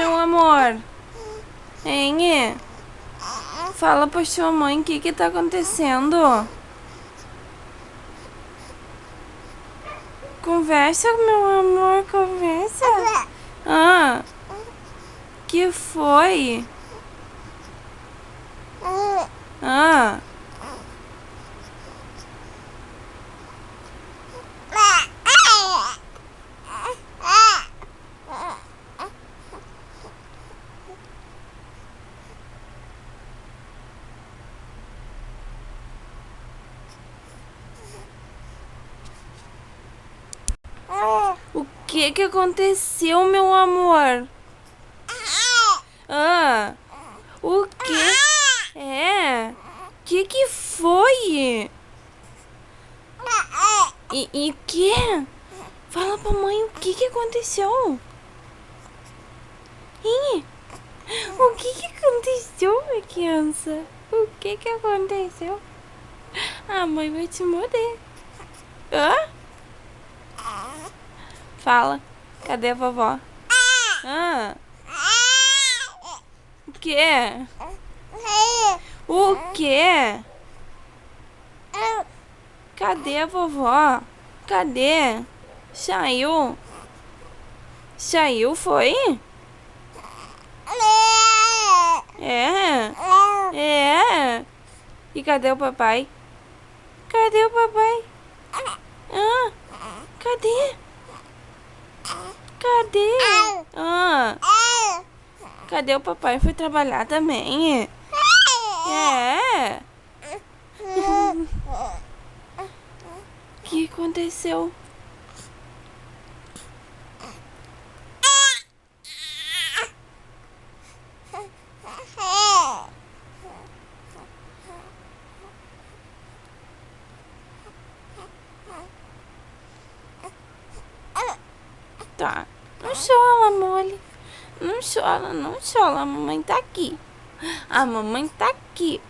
meu amor? Hein? Fala pra sua mãe o que tá acontecendo. Conversa, meu amor, conversa. Ah, que foi? Ah, o que aconteceu, meu amor? Ah, o que? É, que foi? E que? Fala pra mãe o que aconteceu. Ih, o que aconteceu, minha criança? O que aconteceu? A mãe vai te morder. Hã? Fala. Cadê a vovó? Ah, o quê? O quê? Cadê a vovó? Cadê? Saiu? Saiu, foi? É? É? E cadê o papai? Cadê o papai? Ah, cadê? Cadê? Ah, cadê o papai? Foi trabalhar também? É? O que aconteceu? Tá. Não chora, mole. Não chora, não chora. A mamãe tá aqui. A mamãe tá aqui.